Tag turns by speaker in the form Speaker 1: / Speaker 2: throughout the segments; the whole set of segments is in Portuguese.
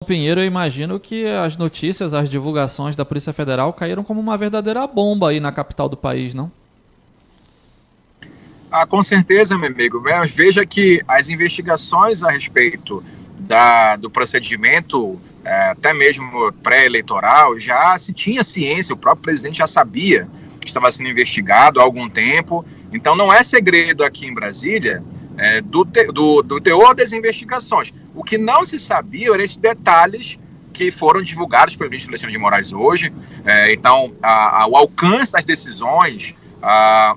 Speaker 1: Pinheiro, eu imagino que as notícias, as divulgações da Polícia Federal caíram como uma verdadeira bomba aí na capital do país, não?
Speaker 2: Com certeza, meu amigo. Mas veja que as investigações a respeito do procedimento, até mesmo pré-eleitoral, já se tinha ciência, o próprio presidente já sabia que estava sendo investigado há algum tempo. Então, não é segredo aqui em Brasília do teor das investigações. O que não se sabia eram esses detalhes que foram divulgados pelo ministro Alexandre de Moraes hoje. Então, o alcance das decisões,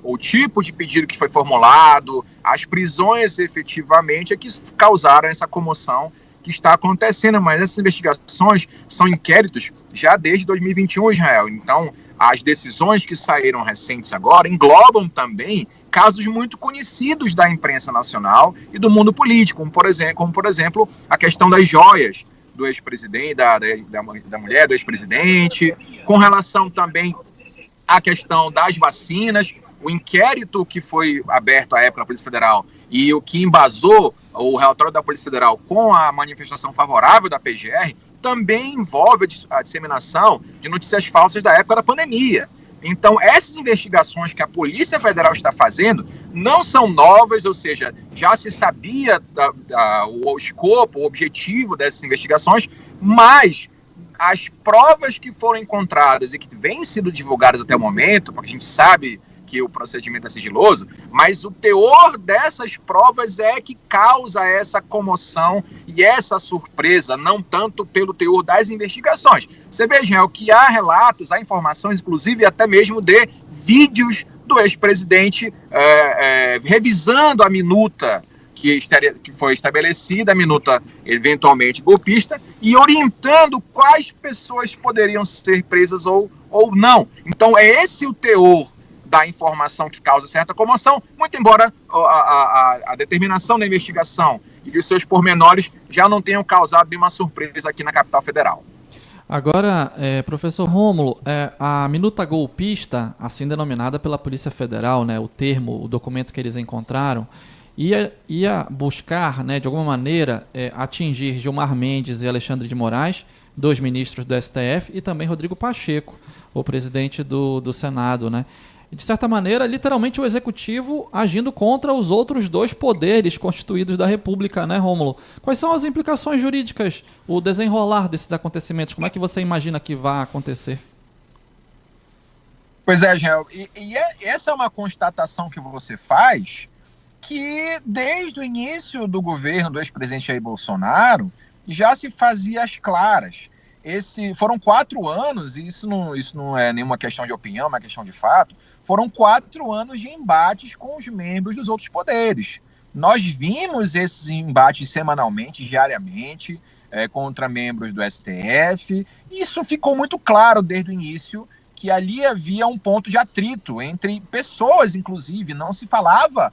Speaker 2: o tipo de pedido que foi formulado, as prisões efetivamente, é que causaram essa comoção que está acontecendo. Mas essas investigações são inquéritos já desde 2021, Israel. Então, as decisões que saíram recentes agora englobam também casos muito conhecidos da imprensa nacional e do mundo político, como por exemplo, a questão das joias do ex-presidente, da mulher do ex-presidente, com relação também a questão das vacinas, o inquérito que foi aberto à época na Polícia Federal e o que embasou o relatório da Polícia Federal com a manifestação favorável da PGR também envolve a disseminação de notícias falsas da época da pandemia. Então, essas investigações que a Polícia Federal está fazendo não são novas, ou seja, já se sabia o escopo, o objetivo dessas investigações, mas as provas que foram encontradas e que vêm sendo divulgadas até o momento, porque a gente sabe que o procedimento é sigiloso, mas o teor dessas provas é que causa essa comoção e essa surpresa, não tanto pelo teor das investigações. Você veja, que há relatos, há informações, inclusive até mesmo de vídeos do ex-presidente revisando a minuta que foi estabelecida, a minuta eventualmente golpista, e orientando quais pessoas poderiam ser presas ou não. Então, é esse o teor da informação que causa certa comoção, muito embora a determinação da investigação e os seus pormenores já não tenham causado nenhuma surpresa aqui na capital federal.
Speaker 1: Agora, professor Rômulo, a minuta golpista, assim denominada pela Polícia Federal, né, o documento que eles encontraram, ia buscar, né, de alguma maneira, atingir Gilmar Mendes e Alexandre de Moraes, dois ministros do STF, e também Rodrigo Pacheco, o presidente do Senado, né? De certa maneira, literalmente o executivo agindo contra os outros dois poderes constituídos da República, né, Rômulo? Quais são as implicações jurídicas, o desenrolar desses acontecimentos? Como é que você imagina que vai acontecer?
Speaker 2: Pois é, Gel, essa é uma constatação que você faz que desde o início do governo do ex-presidente Jair Bolsonaro já se fazia às claras. Foram 4 anos, e isso não é nenhuma questão de opinião, é uma questão de fato, foram 4 anos de embates com os membros dos outros poderes. Nós vimos esses embates semanalmente, diariamente, contra membros do STF, e isso ficou muito claro desde o início, que ali havia um ponto de atrito entre pessoas, inclusive, não se falava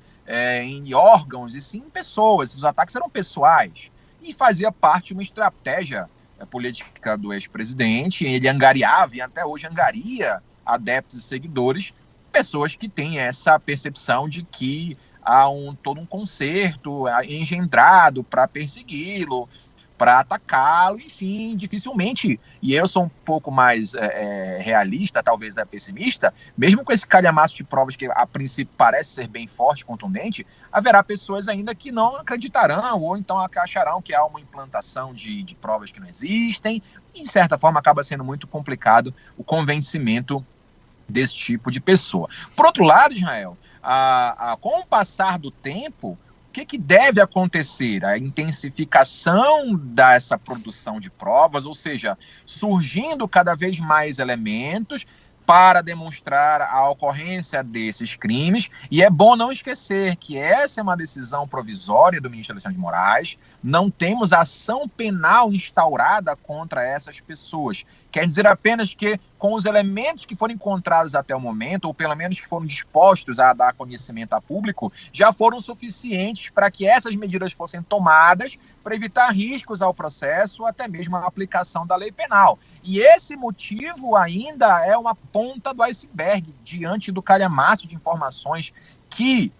Speaker 2: em órgãos, e sim em pessoas, os ataques eram pessoais, e fazia parte de uma estratégia política do ex-presidente. Ele angariava, e até hoje angaria, adeptos e seguidores, pessoas que têm essa percepção de que há todo um concerto engendrado para persegui-lo, para atacá-lo, enfim, dificilmente, e eu sou um pouco mais realista, talvez pessimista, mesmo com esse calhamaço de provas que a princípio parece ser bem forte, contundente, haverá pessoas ainda que não acreditarão, ou então acharão que há uma implantação de provas que não existem, e de certa forma acaba sendo muito complicado o convencimento desse tipo de pessoa. Por outro lado, Israel, com o passar do tempo, o que deve acontecer? A intensificação dessa produção de provas, ou seja, surgindo cada vez mais elementos para demonstrar a ocorrência desses crimes. E é bom não esquecer que essa é uma decisão provisória do ministro Alexandre de Moraes, não temos ação penal instaurada contra essas pessoas. Quer dizer apenas que, com os elementos que foram encontrados até o momento, ou pelo menos que foram dispostos a dar conhecimento a público, já foram suficientes para que essas medidas fossem tomadas para evitar riscos ao processo, ou até mesmo a aplicação da lei penal. E esse motivo ainda é uma ponta do iceberg diante do calhamaço de informações que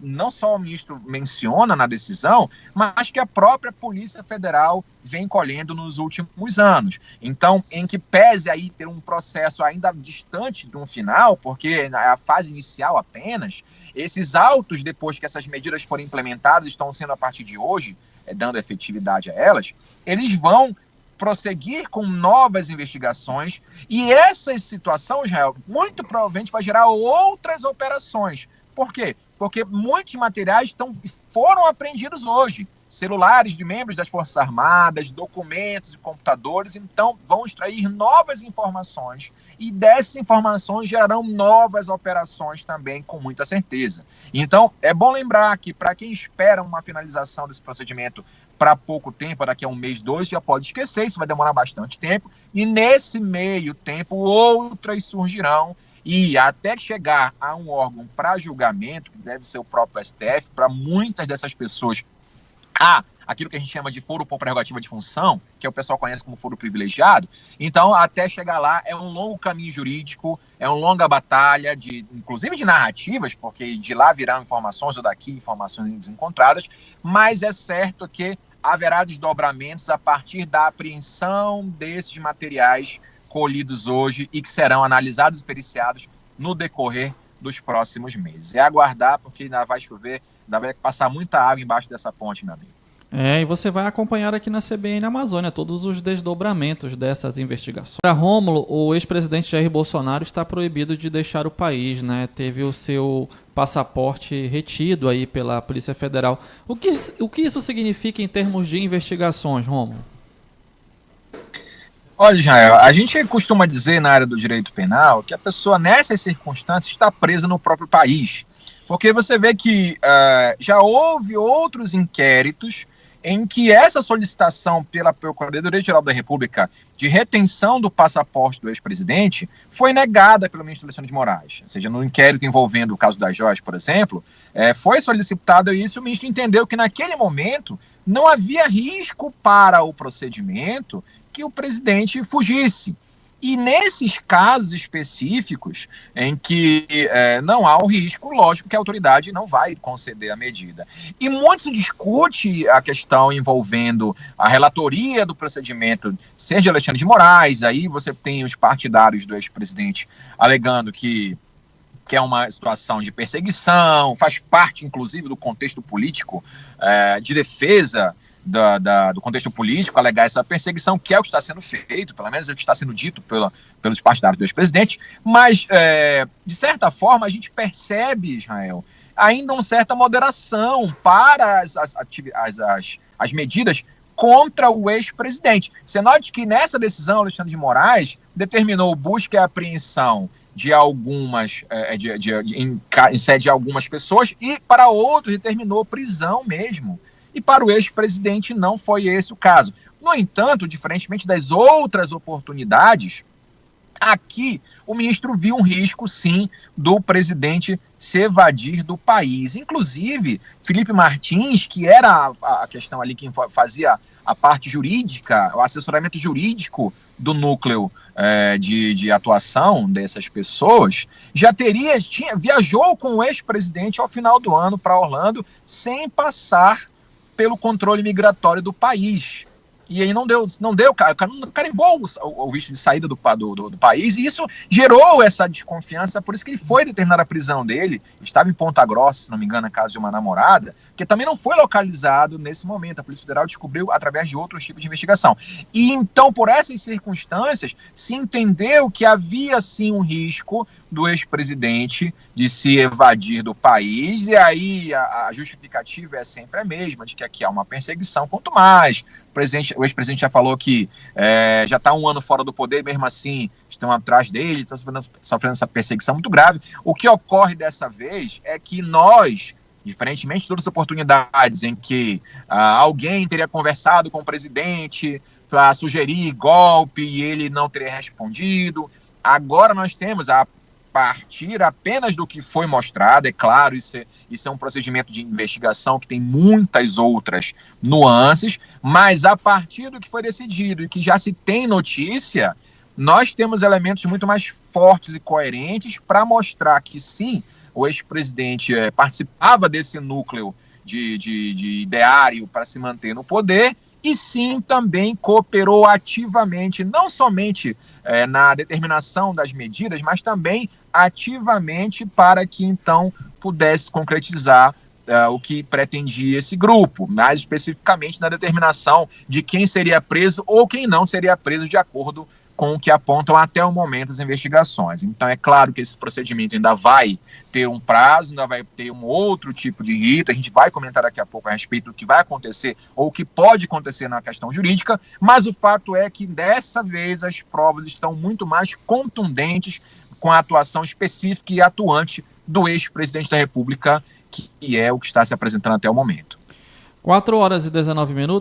Speaker 2: não só o ministro menciona na decisão, mas que a própria Polícia Federal vem colhendo nos últimos anos. Então, em que pese aí ter um processo ainda distante de um final, porque é a fase inicial apenas, esses autos, depois que essas medidas forem implementadas, estão sendo a partir de hoje, dando efetividade a elas, eles vão prosseguir com novas investigações, e essa situação, Israel, muito provavelmente vai gerar outras operações. Por quê? Porque muitos materiais foram apreendidos hoje. Celulares de membros das Forças Armadas, documentos e computadores, então vão extrair novas informações e dessas informações gerarão novas operações também, com muita certeza. Então, é bom lembrar que para quem espera uma finalização desse procedimento para pouco tempo, daqui a um mês, dois, já pode esquecer, isso vai demorar bastante tempo, e nesse meio tempo outras surgirão, e até chegar a um órgão para julgamento, que deve ser o próprio STF, para muitas dessas pessoas, aquilo que a gente chama de foro por prerrogativa de função, que o pessoal conhece como foro privilegiado. Então, até chegar lá, é um longo caminho jurídico, é uma longa batalha, inclusive de narrativas, porque de lá virão informações, ou daqui informações encontradas, mas é certo que haverá desdobramentos a partir da apreensão desses materiais colhidos hoje e que serão analisados e periciados no decorrer dos próximos meses. É aguardar, porque ainda vai chover, ainda vai passar muita água embaixo dessa ponte, meu amigo.
Speaker 1: E você vai acompanhar aqui na CBN Amazônia todos os desdobramentos dessas investigações. Para Rômulo, o ex-presidente Jair Bolsonaro está proibido de deixar o país, né? Teve o seu passaporte retido aí pela Polícia Federal. O que isso significa em termos de investigações, Rômulo?
Speaker 2: Olha, Israel, a gente costuma dizer na área do direito penal que a pessoa, nessas circunstâncias, está presa no próprio país. Porque você vê que já houve outros inquéritos em que essa solicitação pela Procuradoria-Geral da República de retenção do passaporte do ex-presidente foi negada pelo ministro Alexandre de Moraes. Ou seja, no inquérito envolvendo o caso das joias, por exemplo, foi solicitado isso, o ministro entendeu que naquele momento não havia risco para o procedimento que o presidente fugisse. E nesses casos específicos em que não há o risco, lógico que a autoridade não vai conceder a medida. E muito se discute a questão envolvendo a relatoria do procedimento ser de Alexandre de Moraes, aí você tem os partidários do ex-presidente alegando que é uma situação de perseguição, faz parte, inclusive, do contexto político de defesa do contexto político, alegar essa perseguição, que é o que está sendo feito, pelo menos é o que está sendo dito pelos partidários do ex-presidente, mas, de certa forma, a gente percebe, Israel, ainda uma certa moderação para as medidas contra o ex-presidente. Você note que nessa decisão, Alexandre de Moraes determinou busca e apreensão de algumas, em sede de algumas pessoas, e para outros determinou prisão mesmo. E para o ex-presidente não foi esse o caso. No entanto, diferentemente das outras oportunidades, aqui o ministro viu um risco, sim, do presidente se evadir do país. Inclusive, Felipe Martins, que era a questão ali que fazia a parte jurídica, o assessoramento jurídico do núcleo de atuação dessas pessoas, viajou com o ex-presidente ao final do ano para Orlando sem passar pelo controle migratório do país. E aí não deu, carimbou o visto de saída do país, e isso gerou essa desconfiança, por isso que ele foi determinar a prisão dele, estava em Ponta Grossa, se não me engano, na casa de uma namorada, que também não foi localizado nesse momento, a Polícia Federal descobriu através de outros tipos de investigação. E então, por essas circunstâncias, se entendeu que havia sim um risco do ex-presidente de se evadir do país, e aí a justificativa é sempre a mesma, de que aqui há uma perseguição, quanto mais. O ex-presidente já falou que já está um ano fora do poder, mesmo assim estão atrás dele, está sofrendo essa perseguição muito grave. O que ocorre dessa vez é que nós, diferentemente de todas as oportunidades em que alguém teria conversado com o presidente para sugerir golpe e ele não teria respondido, agora nós temos a partir apenas do que foi mostrado, é claro, isso é um procedimento de investigação que tem muitas outras nuances, mas a partir do que foi decidido e que já se tem notícia, nós temos elementos muito mais fortes e coerentes para mostrar que sim, o ex-presidente participava desse núcleo de ideário para se manter no poder, e sim também cooperou ativamente, não somente na determinação das medidas, mas também ativamente para que então pudesse concretizar o que pretendia esse grupo, mais especificamente na determinação de quem seria preso ou quem não seria preso de acordo com o que apontam até o momento as investigações. Então é claro que esse procedimento ainda vai ter um prazo, ainda vai ter um outro tipo de rito, a gente vai comentar daqui a pouco a respeito do que vai acontecer ou o que pode acontecer na questão jurídica, mas o fato é que dessa vez as provas estão muito mais contundentes com a atuação específica e atuante do ex-presidente da República, que é o que está se apresentando até o momento.
Speaker 1: 4 horas e 19 minutos.